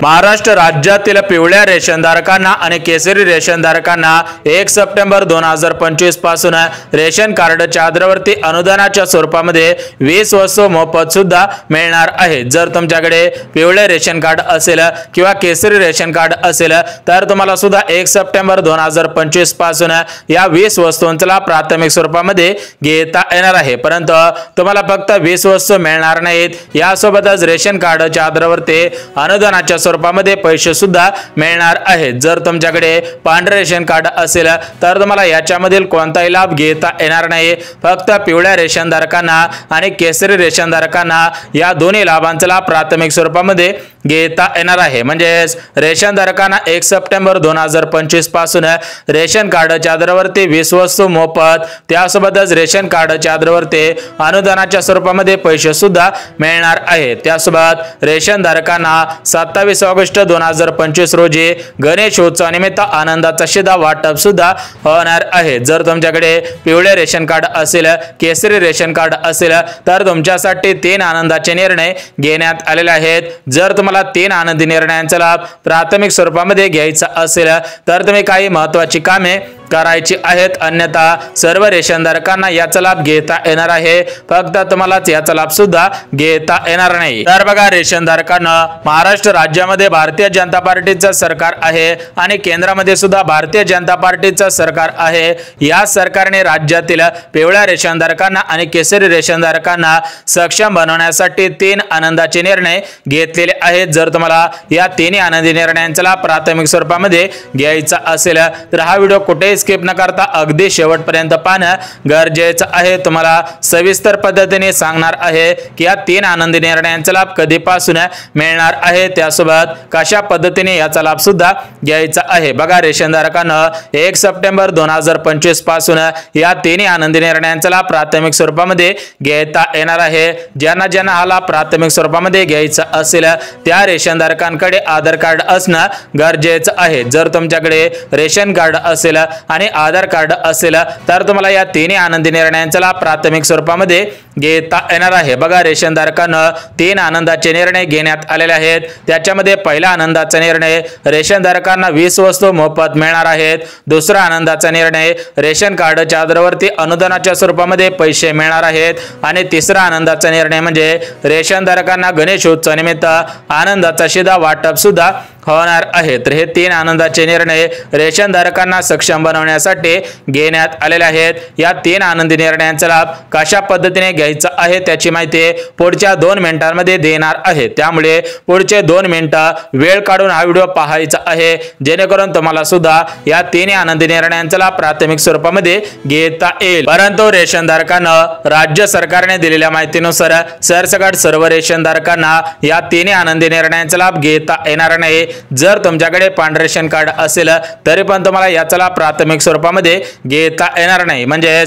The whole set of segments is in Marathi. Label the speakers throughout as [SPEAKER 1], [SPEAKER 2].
[SPEAKER 1] महाराष्ट्र राज्यातील पिवळ्या रेशनधारकांना आणि केसरी रेशनधारकांना 1 सप्टेंबर 2025 पासून रेशन कार्डच्या आधारावरती अनुदानाच्या स्वरूपामध्ये 20 वस्तू मोफत सुद्धा मिळणार आहे। जर तुमच्याकडे पिवळे रेशन कार्ड असेल किंवा केसरी रेशन कार्ड असेल तर तुम्हाला सुद्धा 1 सप्टेंबर 2025 पासून या 20 वस्तूंचा प्राथमिक स्वरूपामध्ये घेता येणार आहे। परंतु तुम्हाला फक्त 20 वस्तू मिळणार नाहीत, यासोबतच रेशन कार्डच्या आधारावरती अनुदानाच्या स्वरूपामध्ये पैसे सुद्धा मिळणार आहेत। जर तुमच्याकडे पांढरे रेशन कार्ड असेल तर तुम्हाला याच्यामधील कोणताही लाभ घेता येणार नाही। फक्त पिवळ्या रेशनधारकांना आणि केसरी रेशनधारकांना या दोन्ही लाभांचा लाभ प्राथमिक स्वरूपामध्ये घेता येणार आहे। म्हणजे रेशनधारकांना 1 सप्टेंबर 2025 पासून रेशन कार्डच्या आधारावरती 20 वस्तू मोफत, त्यासोबतच रेशन कार्डच्या आधारावरती अनुदानाच्या स्वरूपामध्ये पैसे सुद्धा मिळणार आहेत। त्यासोबत रेशनधारकांना 27 ऑगस्ट 2025 रोजी गणेश उत्सवानिमित्त आनंदाचा शिधा वाटप सुद्धा होणार आहे। जर तुमच्याकडे पिवळे रेशन कार्ड असेल, केसरी रेशन कार्ड असेल तर तुमच्यासाठी 3 आनंदाचे निर्णय घेण्यात आलेले आहेत। जर तुम्हाला 3 आनंदी निर्णयांचा लाभ प्राथमिक स्वरूपामध्ये घ्यायचा असेल तर तुम्ही काही महत्त्वाची कामे करायची आहेत, अन्यथा सर्व रेशनधारकांना याचा लाभ घेता येणार आहे, फक्त तुम्हालाच याचा लाभ सुद्धा घेता येणार नाही। तर बघा, रेशनधारकांना महाराष्ट्र राज्यामध्ये भारतीय जनता पार्टीचं सरकार आहे आणि केंद्रामध्ये सुद्धा भारतीय जनता पार्टीचं सरकार आहे। या सरकारने राज्यातील पिवळ्या रेशनधारकांना आणि केसरी रेशनधारकांना सक्षम बनवण्यासाठी 3 आनंदाचे निर्णय घेतलेले आहेत। जर तुम्हाला या 3 आनंदी निर्णयांचा लाभ प्राथमिक स्वरूपामध्ये घ्यायचा असेल तर हा व्हिडिओ कुठे स्किप न करता अगदी शेवटपर्यंत पाहणं गरजेचं आहे। तुम्हाला सविस्तर पद्धतीने सांगणार आहे की या 3 आनंदी निर्णयांचा लाभ कधीपासून मिळणार आहे, त्यासोबत कशा पद्धतीने याचा लाभ सुद्धा घ्यायचा आहे। बघा, रेशनधारकांना 1 सप्टेंबर 2025 पासून या 3 आनंदी निर्णयांचा लाभ प्राथमिक स्वरूपामध्ये घेता येणार आहे। ज्यांना हा लाभ प्राथमिक स्वरूपामध्ये घ्यायचा असेल त्या रेशनधारकांकडे आधार कार्ड असणं गरजेचं आहे। जर तुमच्याकडे रेशन कार्ड असेल आणि आधार कार्ड असेल तर तुम्हाला या 3 आनंदी निर्णयांचा लाभ प्राथमिक स्वरूपामध्ये घेता येणार आहे। बघा, रेशनधारकांना 3 आनंदाचे निर्णय घेण्यात आलेले आहेत। त्याच्यामध्ये पहिला आनंदाचा निर्णय, रेशनधारकांना 20 वस्तू मोफत मिळणार आहेत। दुसरा आनंदाचा निर्णय, रेशन कार्डच्या आधारावरती अनुदानाच्या स्वरूपामध्ये पैसे मिळणार आहेत। आणि तिसरा आनंदाचा निर्णय म्हणजे रेशनधारकांना गणेश उत्सवानिमित्त आनंदाचा शिधा वाटप सुद्धा होणार आहे। तर हे 3 आनंदाचे निर्णय रेशनधारकांना सक्षम बनवण्यासाठी घेण्यात आलेले आहेत। या 3 आनंदी निर्णयांचा लाभ कशा पद्धतीने घ्यायचा आहे त्याची माहिती पुढच्या 2 मिनिटांमध्ये देणार आहे, त्यामुळे पुढचे 2 मिनिटं वेळ काढून हा व्हिडिओ पाहायचा आहे, जेणेकरून तुम्हाला सुद्धा या 3 आनंदी निर्णयांचा लाभ प्राथमिक स्वरूपामध्ये घेता येईल। परंतु रेशनधारकांना राज्य सरकारने दिलेल्या माहितीनुसार सरसकट सर्व रेशनधारकांना या 3 आनंदी निर्णयांचा लाभ घेता येणार नाही। जर तुमच्याकडे पांढरे रेशन कार्ड असेल तरी पण तुम्हाला याचा लाभ प्राथमिक स्वरूपामध्ये घेता येणार नाही। म्हणजे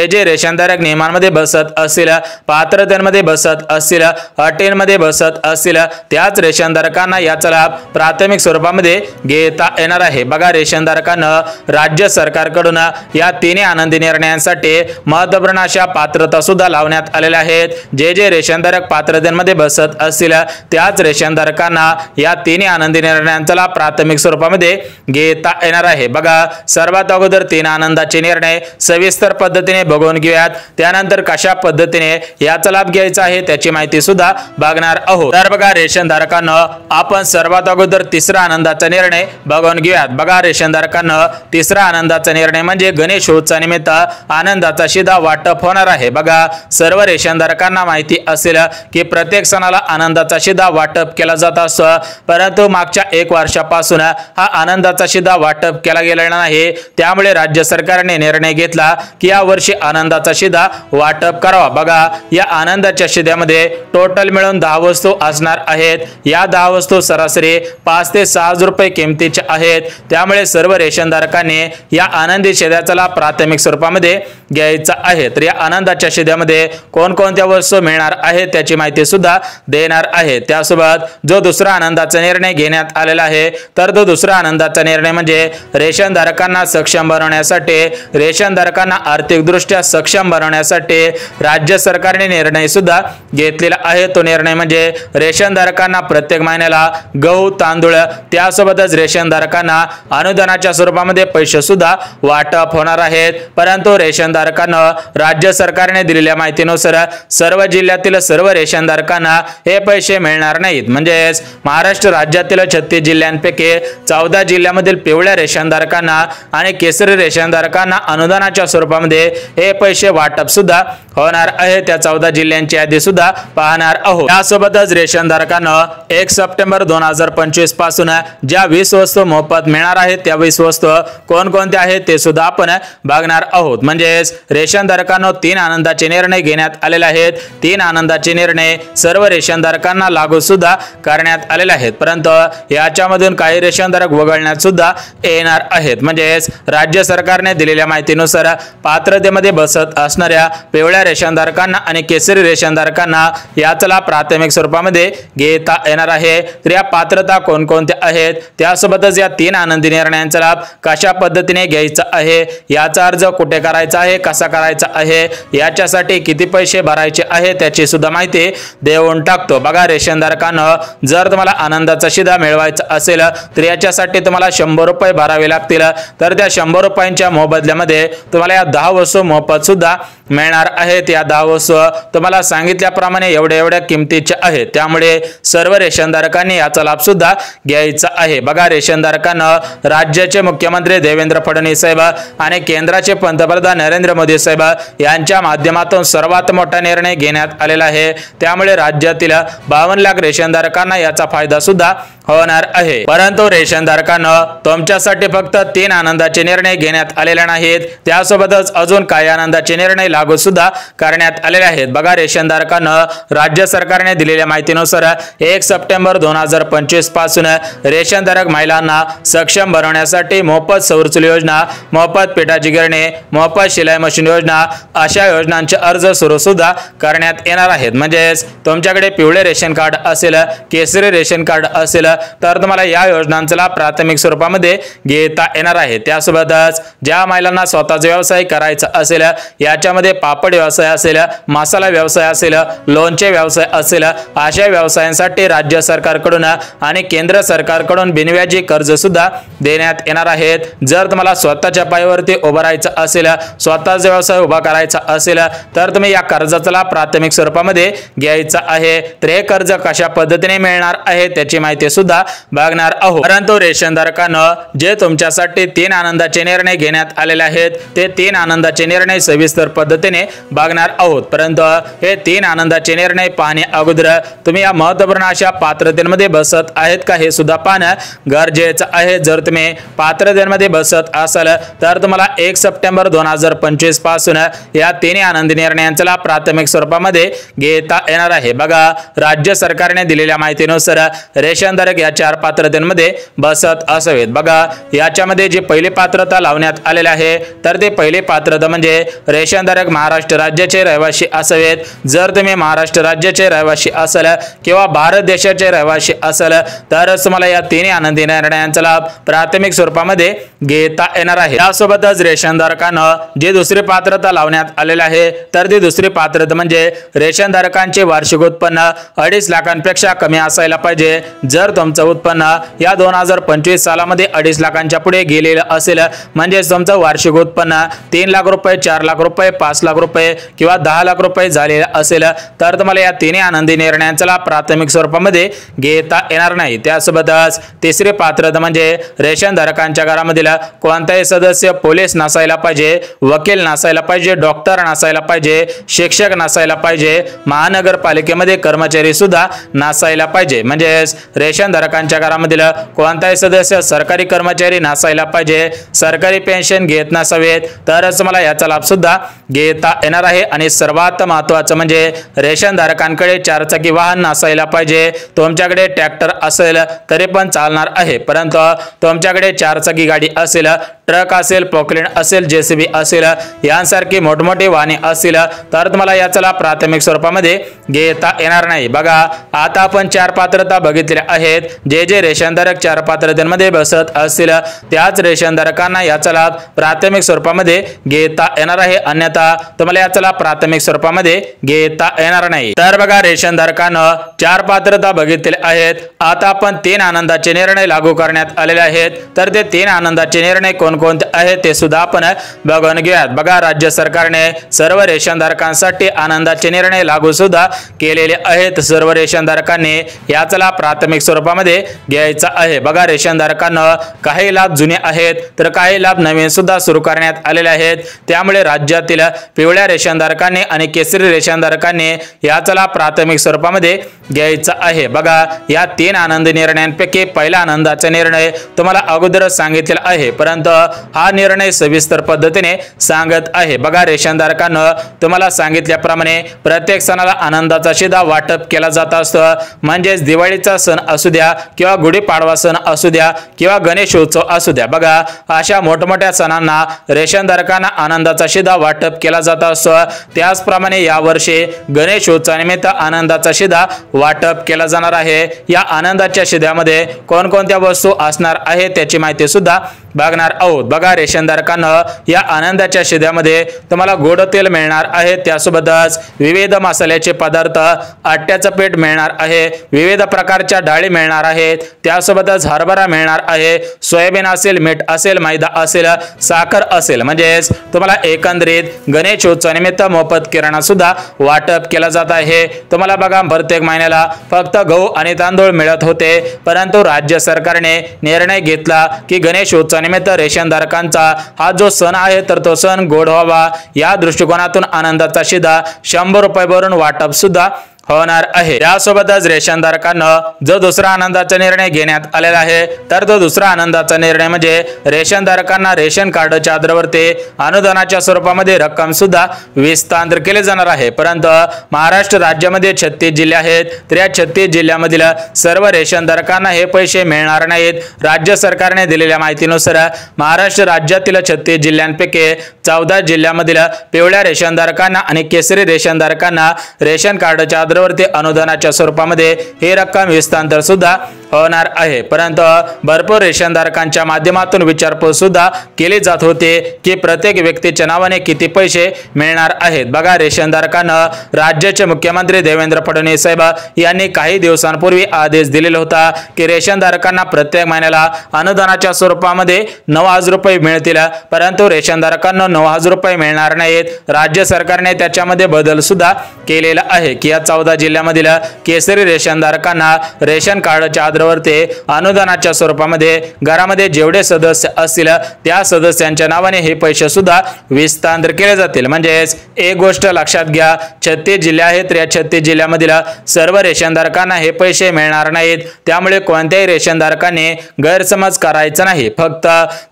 [SPEAKER 1] जे रेशनधारक नियमांमध्ये बसत असतील, पात्रतेमध्ये बसत असतील, अटींमध्ये बसत असतील त्याच रेशनधारकांना याचा लाभ प्राथमिक स्वरूपामध्ये घेता येणार आहे। बघा, रेशनधारकांना राज्य सरकारकडून या 3 आनंदी निर्णयांसाठी महत्त्वपूर्ण अशा पात्रता सुद्धा लावण्यात आलेल्या आहेत। जे रेशनधारक पात्रतेमध्ये बसत असतील त्याच रेशनधारकांना या 3 आनंदी निर्णयांचा लाभ प्राथमिक स्वरूपामध्ये घेता येणार आहे। बघा, सर्वात अगोदर 3 आनंदाचे निर्णय सविस्तर पद्धतीने बघून घेऊयात, त्यानंतर कशा पद्धतीने याचा लाभ घ्यायचा आहे त्याची माहिती सुद्धा बघणार आहोत। तर बघा, रेशनधारकांना आपण सर्वात अगोदर तिसरा आनंदाचा निर्णय बघून घेऊयात। बघा, रेशनधारकांना तिसरा आनंदाचा निर्णय म्हणजे गणेश उत्सवानिमित्त आनंदाचा शिधा वाटप होणार आहे। बघा, सर्व रेशनधारकांना माहिती असेल की प्रत्येक सणाला आनंदाचा शिधा वाटप केला जात असतो, परंतु मागच्या 1 वर्षापासून हा आनंदाचा शिधा वाटप केला गेलेला नाही। त्यामुळे राज्य सरकारने निर्णय घेतला की या वर्षी आनंदाचा शिधा वाटप करावा। बघा, या आनंदाच्या शिध्यामध्ये टोटल मिळून 10 वस्तू असणार आहेत। या 10 वस्तू सरासरी 5 ते 6 हजार रुपये किमतीच्या आहेत। त्यामुळे सर्व रेशनधारकांनी या आनंदी शिध्याचा लाभ प्राथमिक स्वरूपामध्ये घ्यायचा आहे। तर या आनंदाच्या शिध्यामध्ये कोणकोणत्या वस्तू मिळणार आहेत त्याची माहिती सुद्धा देणार आहे। त्यासोबत जो दुसरा आनंदाचा निर्णय घेण्यात घेण्यात आलेला आहे। तर तो दुसरा आनंदाचा निर्णय म्हणजे रेशन धारकांना सक्षम बनवण्यासाठी, रेशन धारकांना आर्थिकदृष्ट्या सक्षम बनवण्यासाठी राज्य सरकारने निर्णय सुद्धा घेतलेला आहे। तो निर्णय म्हणजे रेशन धारकांना प्रत्येक महिन्याला गहू, तांदूळ, त्यासोबतच रेशन धारकांना अनुदानाच्या स्वरूपामध्ये पैसे सुद्धा वाटप होणार आहेत। परंतु रेशन धारकांना राज्य सरकारने दिलेल्या माहितीनुसार सर्व जिल्ह्यातील सर्व रेशन धारकांना हे पैसे मिळणार नाहीत। म्हणजे महाराष्ट्र राज्यातील 36 जिल्ह्यांपैकी 14 जिल्ह्यामधील पिवळ्या रेशन धारकांना आणि केसरी रेशन धारकांना अनुदानाच्या स्वरूपामध्ये हे पैसे वाटप सुद्धा होणार आहे। त्या 14 जिल्ह्यांची यादी सुद्धा पाहणार आहोत। त्यासोबतच रेशन धारकांना 1 सप्टेंबर 2025 पासून ज्या 20 वस्तू मोफत मिळणार आहेत त्या 20 वस्तू कोणकोणत्या आहेत ते सुद्धा आपण बघणार आहोत। म्हणजे रेशन धारकांना 3 आनंदाचे निर्णय घेण्यात आलेले आहेत। 3 आनंदाचे निर्णय सर्व रेशन धारकांना लागू सुद्धा करण्यात आलेले आहेत। परंतु याच्यामधून काही रेशन धारक वगळण्यात सुद्धा येणार आहेत। म्हणजे राज्य सरकारने दिलेल्या माहितीनुसार पात्रतेमध्ये बसत असणाऱ्या पिवळ्या रेशन धारकांना आणि केसरी रेशन धारकांना याचा लाभ प्राथमिक स्वरूपामध्ये घेता येणार आहे। तर या पात्रता कोणकोणत्या आहेत, त्यासोबतच या 3 आनंदी निर्णयांचा लाभ कशा पद्धतीने घ्यायचा आहे, याचा अर्ज कुठे करायचा आहे, कसा करायचा आहे, याच्यासाठी किती पैसे भरायचे आहे त्याची सुद्धा माहिती देऊन टाकतो। बघा रेशन धारकांना जर तुम्हाला आनंदाचा शिधा मिळवायचा असेल तर याच्यासाठी तुम्हाला 100 रुपये भरावे लागतील। तर त्या 100 रुपयांच्या मोबदल्यामध्ये तुम्हाला या 10 वस्तू मोफत सुद्धा मिळणार आहेत। या 10 वस्तू तुम्हाला सांगितल्याप्रमाणे एवढ्या किमतीच्या आहेत, त्यामुळे सर्व रेशन धारकांनी याचा लाभ सुद्धा घ्यायचा आहे। बघा रेशन धारकांना राज्याचे मुख्यमंत्री देवेंद्र फडणवीस साहेब आणि केंद्राचे पंतप्रधान नरेंद्र मोदी साहेब यांच्या माध्यमातून सर्वात मोठा निर्णय घेण्यात आलेला आहे। त्यामुळे राज्यातील 52 लाख रेशन धारकांना याचा फायदा सुद्धा होणार आहे। परंतु रेशन धारकांना तुमच्यासाठी फक्त 3 आनंदाचे निर्णय घेण्यात आलेले नाहीत, त्यासोबतच अजून काही आनंदाचे निर्णय लागू सुद्धा करण्यात आलेले आहेत। बघा रेशन धारकांना राज्य सरकारने दिलेल्या माहितीनुसार 1 सप्टेंबर 2025 पासून रेशन धारक महिलांना सक्षम बनवण्यासाठी मोफत सौर चूल योजना, मोफत पिठाची गिरणी, मोफत शिलाई मशीन योजना अशा योजनांचे अर्ज सुरू सुद्धा करण्यात येणार आहेत। म्हणजे तुमच्याकडे पिवळे रेशन कार्ड असेल, केसरी रेशन कार्ड असेल तर तुम्हाला या योजनांचा लाभ प्राथमिक स्वरूपामध्ये घेता येणार आहे। त्यासोबतच ज्या महिलांना स्वतःचा व्यवसाय करायचा असेल, याच्यामध्ये पापड व्यवसाय असेल, मसाला व्यवसाय असेल, लोणचे व्यवसाय असेल, अशा व्यवसायांसाठी राज्य सरकारकडून आणि केंद्र सरकारकडून बिनव्याजी कर्ज सुद्धा देण्यात येणार आहेत। जर तुम्हाला स्वतःच्या पायावरती उभं राहायचं असेल, स्वतःचा व्यवसाय उभा करायचा असेल तर तुम्ही या कर्जाचा लाभ प्राथमिक स्वरूपामध्ये घ्यायचा आहे। तर हे कर्ज कशा पद्धतीने मिळणार आहे त्याची माहिती सुद्धा बघणार आहोत। परंतु रेशन धारकांना जे तुमच्यासाठी 3 आनंदाचे निर्णय घेण्यात आलेले आहेत ते 3 आनंदाचे निर्णय सविस्तर पद्धतीने बघणार आहोत। परंतु हे 3 आनंदाचे निर्णय पाहण्या अगोदर तुम्ही या महत्त्वपूर्ण अशा पात्रतेमध्ये बसत आहेत का हे सुद्धा पाहणं गरजेचं आहे। जर तुम्ही पात्रतेमध्ये बसत असाल तर तुम्हाला 1 सप्टेंबर 2025 पासून या 3 आनंदी निर्णयांचा लाभ प्राथमिक स्वरूपामध्ये घेता येणार आहे। बघा राज्य सरकारने दिलेल्या माहितीनुसार रेशन धारक या 4 पात्रतेमध्ये बसत असावेत। बघा याच्यामध्ये जी पहिली पात्रता लावण्यात आलेली आहे तर ते पहिली पात्रता म्हणजे रेशन धारक महाराष्ट्र राज्याचे रहिवासी असावेत। जर तुम्ही महाराष्ट्र राज्याचे रहिवासी असाल किंवा भारत देशाचे रहिवासी असाल तरच तुम्हाला या 3 आनंदी निर्णयांचा लाभ प्राथमिक स्वरूपामध्ये घेता येणार आहे। त्यासोबतच रेशन धारकांना जी दुसरी पात्रता लावण्यात आलेली आहे तर ती दुसरी पात्रता म्हणजे रेशन धारकांचे वार्षिक उत्पन्न 2.5 लाखांपेक्षा कमी असायला पाहिजे। जर तुमचं उत्पन्न या 2025 सालामध्ये 2.5 लाखांच्या पुढे गेलेलं असेल म्हणजे तुमचं वार्षिक उत्पन्न 3 लाख रुपये, 4 लाख रुपये, 5 लाख रुपये किंवा 10 लाख रुपये झालेलं असेल तर तुम्हाला या 3 आनंदी निर्णयांचा लाभ प्राथमिक स्वरूपामध्ये घेता येणार नाही। त्यासोबतच तिसरी पात्रता म्हणजे रेशन धारकांच्या घरामधील कोणताही सदस्य पोलीस नसायला पाहिजे, वकील नसायला पाहिजे, डॉक्टर नसायला पाहिजे, शिक्षक नसायला पाहिजे, महानगरपालिकेमध्ये कर्मचारी सुद्धा नसायला पाहिजे। म्हणजे रेशन धारकांच्या घरामधील कोणताही सदस्य सरकारी कर्मचारी नसायला पाहिजे, सरकारी पेन्शन घेत नसावेत तरच मला याचा लाभ सुद्धा घेता येणार आहे। आणि सर्वात महत्त्वाचं म्हणजे रेशन धारकांकडे 4 चाकी वाहन नसायला पाहिजे। तुमच्याकडे ट्रॅक्टर असेल तरी पण चालणार आहे, परंतु तुमच्याकडे 4 चाकी गाडी असेल, ट्रक असेल, पोकलेन असेल, जेसीबी असेल यांसारखी मोठमोठी वाहने असतील तर तुम्हाला याचा लाभ प्राथमिक स्वरूपामध्ये घेता येणार नाही। बघा आता आपण 4 पात्रता बघितल्या आहेत। जे जे रेशनधारक 4 पात्रतेमध्ये बसत असतील त्याच रेशनधारकांना याचा लाभ प्राथमिक स्वरूपामध्ये घेता येणार आहे, अन्यथा तुम्हाला याचा लाभ प्राथमिक स्वरूपामध्ये घेता येणार नाही। तर बघा रेशनधारकांना 4 पात्रता बघितलेल्या आहेत। आता आपण 3 आनंदाचे निर्णय लागू करण्यात आलेले आहेत। तर ते 3 आनंदाचे निर्णय कोणकोणते आहेत ते सुद्धा आपण बघून घेऊयात। बघा राज्य सरकारने सर्व रेशनधारकांसाठी आनंदाचे निर्णय लागू सुद्धा केलेले आहेत। सर्व रेशनधारकांनी याचा लाभ प्राथमिक स्वरूपामध्ये घ्यायचा आहे। बघा रेशनधारकांना काही लाभ जुने आहेत तर काही लाभ नवीन सुद्धा सुरू करण्यात आलेले आहेत। त्यामुळे राज्यातील पिवळ्या रेशनधारकांनी आणि केसरी रेशनधारकांनी याचा लाभ प्राथमिक स्वरूपामध्ये घ्यायचा आहे। बघा या 3 आनंद निर्णयांपैकी पहिला आनंदाचा निर्णय तुम्हाला अगोदरच सांगितलेला आहे, परंतु हा निर्णय सविस्तर पद्धतीने सांगत आहे। बघा रेशनधारकांना तुम्हाला सांगितल्याप्रमाणे प्रत्येक सणाला आनंदाचा शिधा वाटप केला जात असतो। म्हणजे दिवाळीचा सण असू द्या किंवा गुढीपाडवा सण असू द्या किंवा गणेशोत्सव असू द्या, बघा अशा मोठमोठ्या सणांना रेशनधारकांना आनंदाचा शिधा वाटप केला जात असतो। त्याचप्रमाणे यावर्षी गणेशोत्सवानिमित्त आनंदाचा शिधा वाटप केला जाणार आहे। या आनंदाच्या शिध्यामध्ये कोणकोणत्या वस्तू असणार आहे त्याची माहिती सुद्धा बघणार आहोत। बघा रेशनधारकांना या आनंदाच्या शिध्यामध्ये तुम्हाला गोड तेल मिळणार आहे, त्यासोबतच विविध मसाल्याचे पदार्थ, आट्याचं पीठ मिळणार आहे, विविध प्रकारच्या डाळी मिळणार आहेत, त्यासोबतच हरभरा मिळणार आहे, सोयाबीन असेल, मीठ असेल, मैदा असेल, साखर असेल। म्हणजेच तुम्हाला एकंदरीत गणेशोत्सवानिमित्त मोफत किराणा सुद्धा वाटप केला जात आहे। तुम्हाला बघा प्रत्येक महिन्याला फक्त गहू आणि तांदूळ मिळत होते, परंतु राज्य सरकारने निर्णय घेतला की गणेशोत्सवानिमित्त रेशनधारकांचा हा जो सण आहे तर तो सण गोड व्हावा, या दृष्टिकोनातून आनंदाचा शिधा 100 रुपये भरून वाटप सुद्धा होणार आहे। त्यासोबतच रेशनधारकांना जो दुसरा आनंदाचा निर्णय घेण्यात आलेला आहे तर तो दुसरा आनंदाचा निर्णय म्हणजे रेशनधारकांना रेशन कार्डच्या आधारावरती अनुदानाच्या स्वरूपामध्ये रक्कम सुद्धा विस्तार केले जाणार आहे। परंतु महाराष्ट्र राज्यामध्ये 36 जिल्हे आहेत, तर या 36 जिल्ह्यामधील सर्व रेशनधारकांना हे पैसे मिळणार नाहीत। राज्य सरकारने दिलेल्या माहितीनुसार महाराष्ट्र राज्यातील 36 जिल्ह्यांपैकी 14 जिल्ह्यामधील पिवळ्या रेशनधारकांना आणि केसरी रेशनधारकांना रेशन कार्डच्या वरती अनुदानाच्या स्वरूपामध्ये हे रक्कम विस्तार सुद्धा होणार आहे। परंतु भरपूर रेशनधारकांच्या माध्यमातून विचारपूस सुद्धा केली जात होते की प्रत्येक व्यक्तीच्या नावाने किती पैसे मिळणार आहेत। बघा रेशनधारकांना राज्याचे मुख्यमंत्री देवेंद्र फडणवीस साहेब यांनी काही दिवसांपूर्वी आदेश दिलेला होता की रेशनधारकांना प्रत्येक महिन्याला अनुदानाच्या स्वरूपामध्ये 9,000 रुपये मिळतील, परंतु रेशनधारकांना 9,000 रुपये मिळणार नाहीत। राज्य सरकारने त्याच्यामध्ये बदल सुद्धा केलेला आहे की या 14 जिल्ह्यामधील केसरी रेशनधारकांना रेशन कार्डच्या आधारावरती अनुदानाच्या स्वरूपामध्ये घरामध्ये जेवढे सदस्य असतील त्या सदस्यांच्या नावाने हे पैसे सुद्धा विस्तार केले जातील। म्हणजेच एक गोष्ट लक्षात घ्या, 36 जिल्हे आहेत, या 36 जिल्ह्यामधील सर्व रेशनधारकांना हे पैसे मिळणार नाहीत। त्यामुळे कोणत्याही रेशनधारकांनी गैरसमज करायचा नाही। फक्त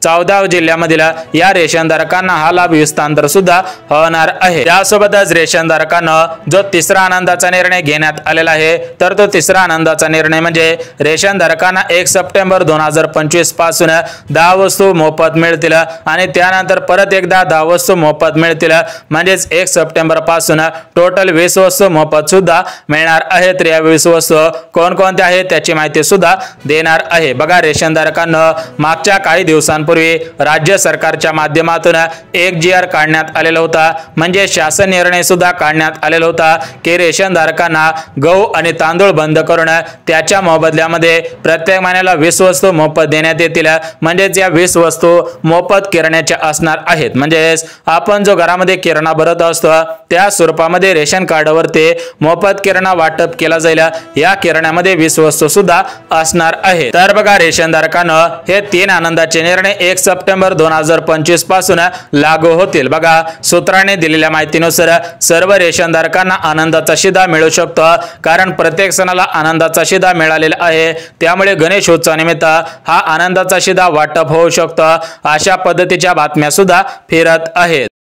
[SPEAKER 1] 14 जिल्ह्यामधील या रेशनधारकांना हा लाभ विस्तार सुद्धा होणार आहे। त्यासोबतच रेशनधारकांना जो तिसरा आनंदाचा निर्णय घेण्यात आलेला आहे तर तो तिसरा आनंदाचा निर्णय म्हणजे रेशनधारकांना 1 सप्टेंबर 2025 पासून 10 वस्तू मोफत मिळतील आणि त्यानंतर परत एकदा 10 वस्तू मोफत मिळतील। म्हणजेच 1 सप्टेंबर पासून टोटल 20 वस्तू मोफत सुद्धा मिळणार आहेत। या 20 वस्तू कोणकोणत्या आहेत त्याची माहिती सुद्धा देणार आहे। बघा रेशनधारकांना मागच्या काही दिवसांपूर्वी राज्य सरकारच्या माध्यमातून एक GR काढण्यात आलेला होता, म्हणजे शासन निर्णय सुद्धा काढण्यात आलेला होता की रेशनधारकांना गहू आणि तांदूळ बंद करून त्याच्या मोबदल्यामध्ये प्रत्येक महिन्याला 20 वस्तू मोफत देण्यात येतील। म्हणजेच या 20 वस्तू मोफत किराण्याच्या असणार आहेत। म्हणजेच आपण जो घरामध्ये किराणा भरत असतो त्या स्वरूपामध्ये रेशन कार्डवरती मोफत किराणा वाटप केला जाईल। या किराण्यामध्ये 20 वस्तू सुद्धा असणार आहेत। तर बघा रेशनधारकांना हे 3 आनंदाचे निर्णय 1 सप्टेंबर 2025 पासून लागू होतील। बघा सूत्राने दिलेल्या माहितीनुसार सर्व रेशनधारकांना आनंदाचा शिधा मिळू शकतो, कारण प्रत्येक सणाला आनंदाचा शिधा मिळालेला आहे। त्यामुळे गणेशोत्सवानिमित्त हा आनंदाचा शिधा वाटप होऊ शकतो, अशा पद्धतीच्या बातम्या सुद्धा फिरत आहेत।